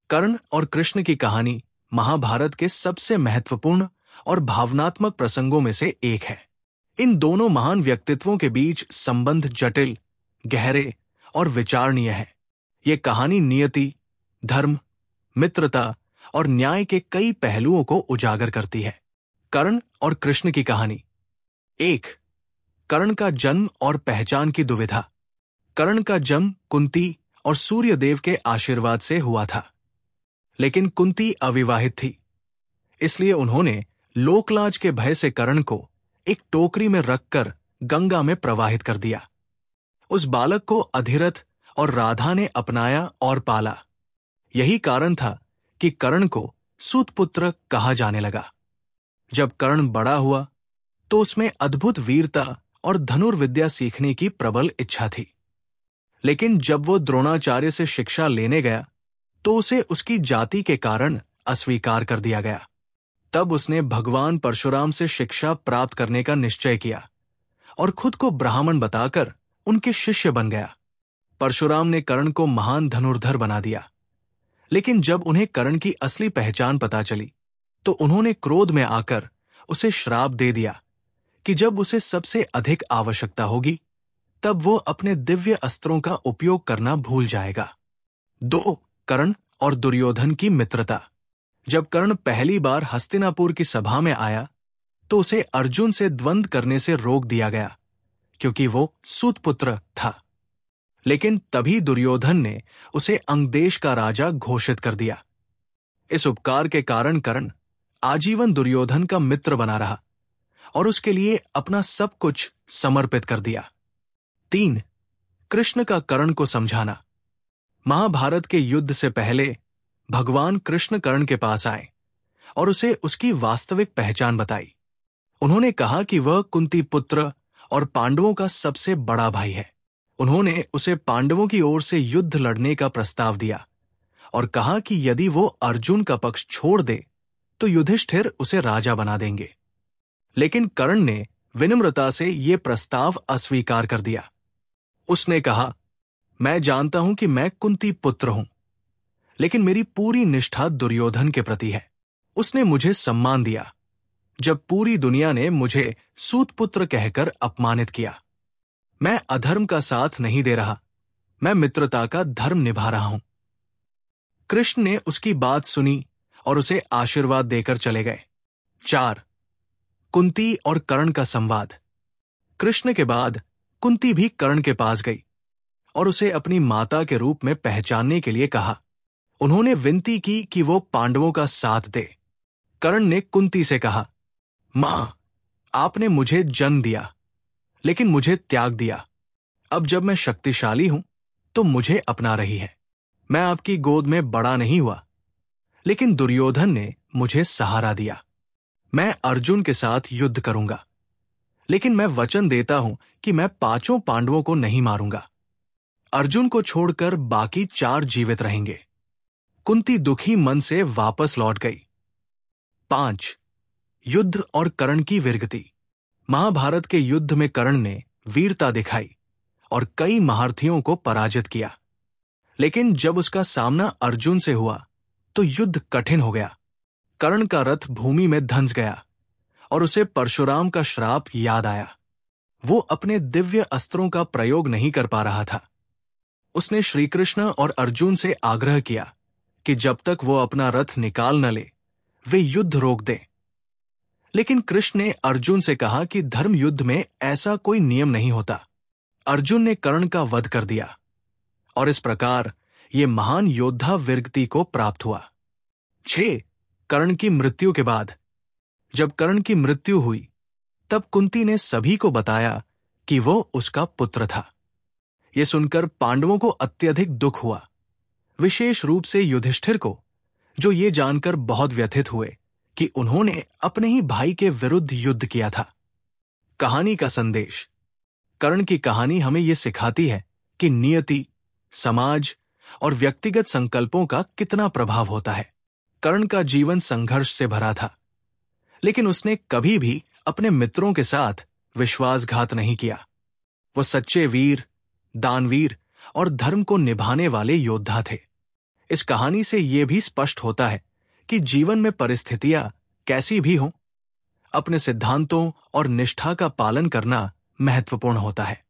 कर्ण और कृष्ण की कहानी महाभारत के सबसे महत्वपूर्ण और भावनात्मक प्रसंगों में से एक है। इन दोनों महान व्यक्तित्वों के बीच संबंध जटिल, गहरे और विचारणीय है। ये कहानी नियति, धर्म, मित्रता और न्याय के कई पहलुओं को उजागर करती है। कर्ण और कृष्ण की कहानी। 1. कर्ण का जन्म और पहचान की दुविधा। कर्ण का जन्म कुंती और सूर्यदेव के आशीर्वाद से हुआ था, लेकिन कुंती अविवाहित थी, इसलिए उन्होंने लोकलाज के भय से कर्ण को एक टोकरी में रखकर गंगा में प्रवाहित कर दिया। उस बालक को अधिरथ और राधा ने अपनाया और पाला। यही कारण था कि कर्ण को सूतपुत्र कहा जाने लगा। जब कर्ण बड़ा हुआ तो उसमें अद्भुत वीरता और धनुर्विद्या सीखने की प्रबल इच्छा थी, लेकिन जब वो द्रोणाचार्य से शिक्षा लेने गया तो उसे उसकी जाति के कारण अस्वीकार कर दिया गया। तब उसने भगवान परशुराम से शिक्षा प्राप्त करने का निश्चय किया और खुद को ब्राह्मण बताकर उनके शिष्य बन गया। परशुराम ने कर्ण को महान धनुर्धर बना दिया, लेकिन जब उन्हें कर्ण की असली पहचान पता चली तो उन्होंने क्रोध में आकर उसे श्राप दे दिया कि जब उसे सबसे अधिक आवश्यकता होगी तब वो अपने दिव्य अस्त्रों का उपयोग करना भूल जाएगा। 2. कर्ण और दुर्योधन की मित्रता। जब कर्ण पहली बार हस्तिनापुर की सभा में आया तो उसे अर्जुन से द्वंद्व करने से रोक दिया गया क्योंकि वो सूतपुत्र था, लेकिन तभी दुर्योधन ने उसे अंगदेश का राजा घोषित कर दिया। इस उपकार के कारण कर्ण आजीवन दुर्योधन का मित्र बना रहा और उसके लिए अपना सब कुछ समर्पित कर दिया। 3. कृष्ण का कर्ण को समझाना। महाभारत के युद्ध से पहले भगवान कृष्ण कर्ण के पास आए और उसे उसकी वास्तविक पहचान बताई। उन्होंने कहा कि वह कुंती पुत्र और पांडवों का सबसे बड़ा भाई है। उन्होंने उसे पांडवों की ओर से युद्ध लड़ने का प्रस्ताव दिया और कहा कि यदि वो अर्जुन का पक्ष छोड़ दे तो युधिष्ठिर उसे राजा बना देंगे, लेकिन कर्ण ने विनम्रता से ये प्रस्ताव अस्वीकार कर दिया। उसने कहा, मैं जानता हूं कि मैं कुंती पुत्र हूं, लेकिन मेरी पूरी निष्ठा दुर्योधन के प्रति है। उसने मुझे सम्मान दिया जब पूरी दुनिया ने मुझे सूतपुत्र कहकर अपमानित किया। मैं अधर्म का साथ नहीं दे रहा, मैं मित्रता का धर्म निभा रहा हूं। कृष्ण ने उसकी बात सुनी और उसे आशीर्वाद देकर चले गए। 4. कुंती और कर्ण का संवाद। कृष्ण के बाद कुंती भी कर्ण के पास गई और उसे अपनी माता के रूप में पहचानने के लिए कहा। उन्होंने विनती की कि वो पांडवों का साथ दे। कर्ण ने कुंती से कहा, मां, आपने मुझे जन्म दिया लेकिन मुझे त्याग दिया। अब जब मैं शक्तिशाली हूं तो मुझे अपना रही है। मैं आपकी गोद में बड़ा नहीं हुआ, लेकिन दुर्योधन ने मुझे सहारा दिया। मैं अर्जुन के साथ युद्ध करूंगा, लेकिन मैं वचन देता हूं कि मैं 5 पांडवों को नहीं मारूंगा। अर्जुन को छोड़कर बाकी 4 जीवित रहेंगे। कुंती दुखी मन से वापस लौट गई। 5. युद्ध और कर्ण की वीरगति। महाभारत के युद्ध में कर्ण ने वीरता दिखाई और कई महारथियों को पराजित किया, लेकिन जब उसका सामना अर्जुन से हुआ तो युद्ध कठिन हो गया। कर्ण का रथ भूमि में धंस गया और उसे परशुराम का श्राप याद आया। वो अपने दिव्य अस्त्रों का प्रयोग नहीं कर पा रहा था। उसने श्रीकृष्ण और अर्जुन से आग्रह किया कि जब तक वो अपना रथ निकाल न ले वे युद्ध रोक दें, लेकिन कृष्ण ने अर्जुन से कहा कि धर्म युद्ध में ऐसा कोई नियम नहीं होता। अर्जुन ने कर्ण का वध कर दिया और इस प्रकार ये महान योद्धा वीरगति को प्राप्त हुआ। 6. कर्ण की मृत्यु के बाद। जब कर्ण की मृत्यु हुई तब कुंती ने सभी को बताया कि वो उसका पुत्र था। ये सुनकर पांडवों को अत्यधिक दुख हुआ, विशेष रूप से युधिष्ठिर को, जो ये जानकर बहुत व्यथित हुए कि उन्होंने अपने ही भाई के विरुद्ध युद्ध किया था। कहानी का संदेश। कर्ण की कहानी हमें ये सिखाती है कि नियति, समाज और व्यक्तिगत संकल्पों का कितना प्रभाव होता है। कर्ण का जीवन संघर्ष से भरा था, लेकिन उसने कभी भी अपने मित्रों के साथ विश्वासघात नहीं किया। वो सच्चे वीर, दानवीर और धर्म को निभाने वाले योद्धा थे। इस कहानी से यह भी स्पष्ट होता है कि जीवन में परिस्थितियां कैसी भी हों, अपने सिद्धांतों और निष्ठा का पालन करना महत्वपूर्ण होता है।